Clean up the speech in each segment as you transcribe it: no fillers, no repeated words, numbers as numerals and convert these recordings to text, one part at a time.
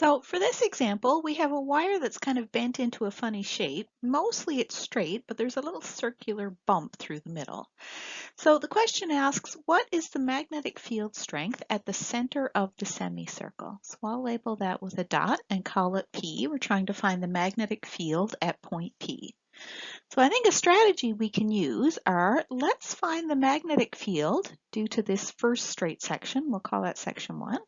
So for this example, we have a wire that's kind of bent into a funny shape. Mostly it's straight, but there's a little circular bump through the middle. So the question asks, what is the magnetic field strength at the center of the semicircle? So I'll label that with a dot and call it P. We're trying to find the magnetic field at point P. So I think a strategy we can use are, let's find the magnetic field due to this first straight section. We'll call that section 1.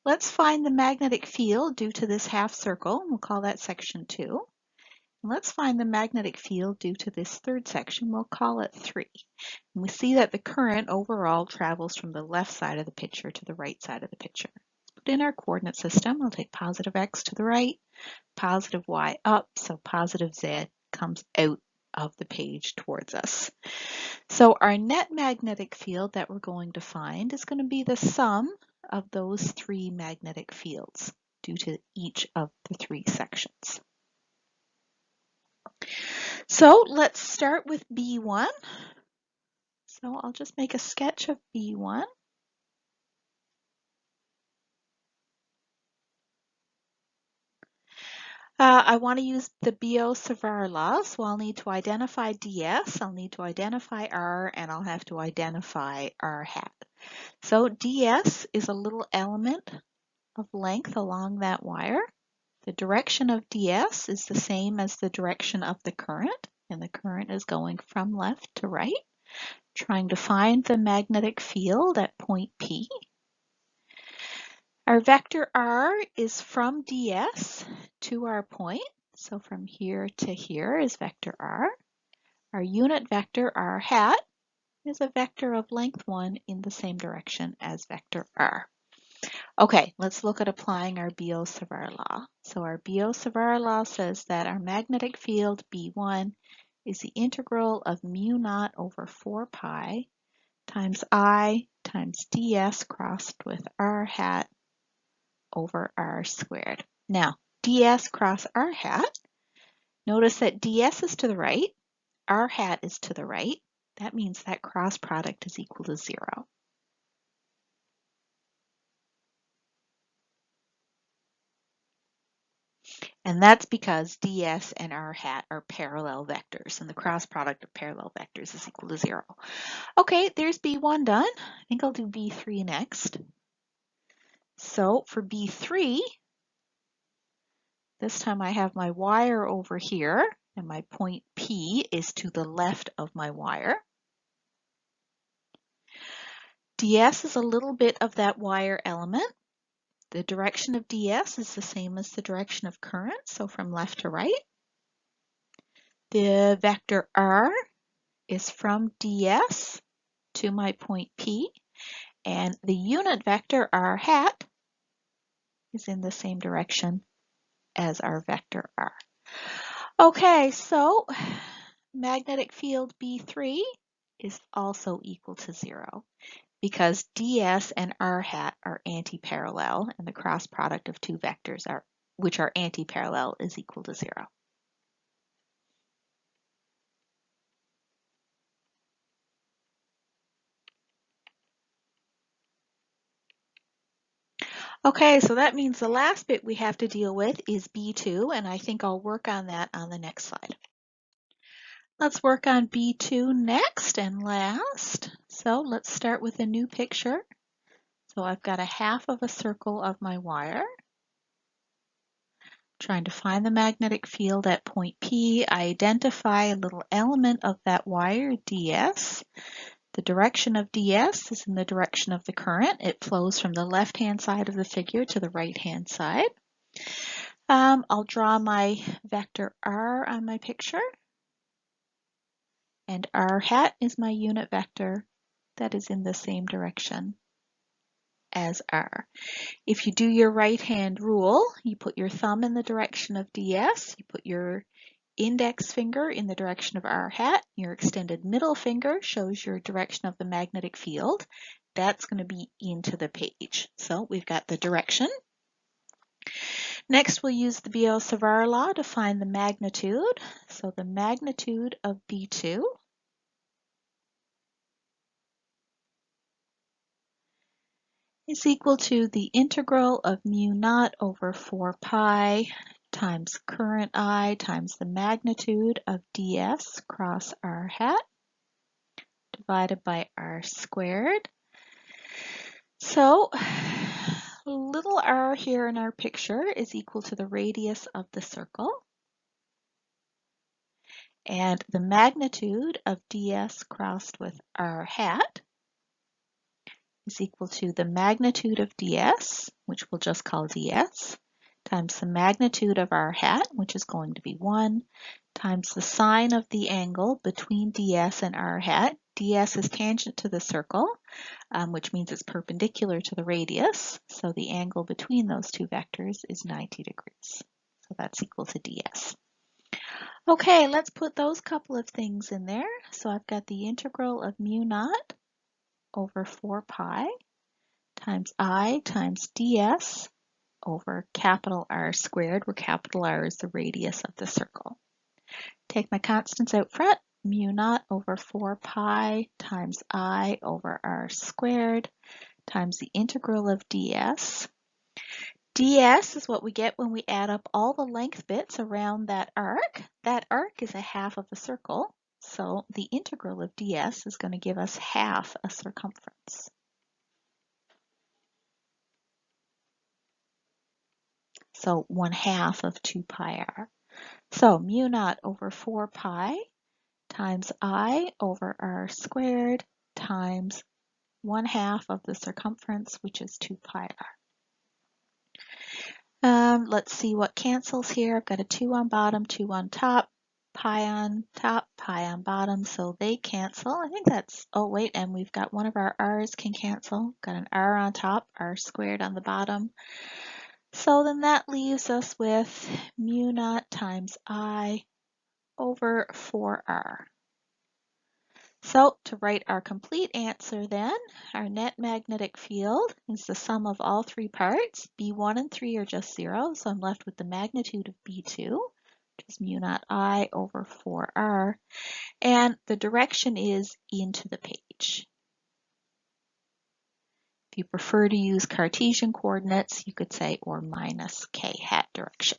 Let's find the magnetic field due to this half circle, and we'll call that section 2. And let's find the magnetic field due to this third section, we'll call it 3. And we see that the current overall travels from the left side of the picture to the right side of the picture. Let's put in our coordinate system. I'll take positive x to the right, positive y up, so positive z comes out of the page towards us. So our net magnetic field that we're going to find is going to be the sum of those 3 magnetic fields due to each of the 3 sections. So let's start with B1. So I'll just make a sketch of B1. I want to use the Biot-Savart law, so I'll need to identify ds, I'll need to identify r, and I'll have to identify r hat. So ds is a little element of length along that wire. The direction of ds is the same as the direction of the current, and the current is going from left to right, trying to find the magnetic field at point P. Our vector r is from ds to our point, so from here to here is vector r. Our unit vector r hat is a vector of length 1 in the same direction as vector r. Okay, let's look at applying our Biot-Savart law. So our Biot-Savart law says that our magnetic field B1 is the integral of mu naught over 4 pi times I times ds crossed with r hat over r squared. Now, ds cross r hat, notice that ds is to the right, r hat is to the right. That means that cross product is equal to 0. And that's because ds and r hat are parallel vectors, and the cross product of parallel vectors is equal to 0. Okay, there's B1 done. I think I'll do B3 next. So for B3, this time I have my wire over here, and my point P is to the left of my wire. ds is a little bit of that wire element. The direction of ds is the same as the direction of current, so from left to right. The vector r is from ds to my point P, and the unit vector r hat is in the same direction as our vector r. Okay, so magnetic field B3 is also equal to 0 because ds and r hat are antiparallel, and the cross product of 2 vectors which are antiparallel is equal to 0. Okay, so that means the last bit we have to deal with is B2, and I think I'll work on that on the next slide. Let's work on B2 next and last. So let's start with a new picture. So I've got a half of a circle of my wire. Trying to find the magnetic field at point P, I identify a little element of that wire, ds. The direction of ds is in the direction of the current. It flows from the left-hand side of the figure to the right-hand side. I'll draw my vector r on my picture. And r hat is my unit vector that is in the same direction as r. If you do your right-hand rule, you put your thumb in the direction of ds, you put your index finger in the direction of r hat, your extended middle finger shows your direction of the magnetic field. That's going to be into the page. So we've got the direction. Next, we'll use the Biot-Savart law to find the magnitude. So the magnitude of B2 is equal to the integral of mu naught over 4 pi times current I times the magnitude of ds cross r hat divided by r squared. So little r here in our picture is equal to the radius of the circle, and the magnitude of ds crossed with r hat is equal to the magnitude of ds, which we'll just call ds, times the magnitude of r hat, which is going to be 1, times the sine of the angle between ds and r hat. ds is tangent to the circle, which means it's perpendicular to the radius, so the angle between those two vectors is 90 degrees. So that's equal to ds. Okay, let's put those couple of things in there. So I've got the integral of mu naught over 4 pi times I times ds over capital R squared, where capital R is the radius of the circle. Take my constants out front, mu naught over 4 pi times I over R squared times the integral of ds. ds is what we get when we add up all the length bits around that arc. That arc is a half of a circle, so the integral of ds is going to give us half a circumference. So 1/2 of 2 pi r. So mu naught over 4 pi times I over r squared times 1/2 of the circumference, which is 2 pi r. Let's see what cancels here. I've got a 2 on bottom, 2 on top, pi on top, pi on bottom, so they cancel. I think that's, oh wait, and we've got one of our r's can cancel. Got an r on top, r squared on the bottom. So then that leaves us with mu naught times I over 4r. So to write our complete answer then, our net magnetic field is the sum of all three parts. B1 and 3 are just 0, so I'm left with the magnitude of B2, which is mu naught I over 4r, and the direction is into the page. If you prefer to use Cartesian coordinates, you could say or minus k hat direction.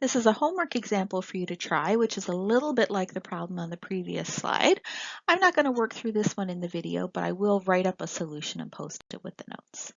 This is a homework example for you to try, which is a little bit like the problem on the previous slide. I'm not going to work through this one in the video, but I will write up a solution and post it with the notes.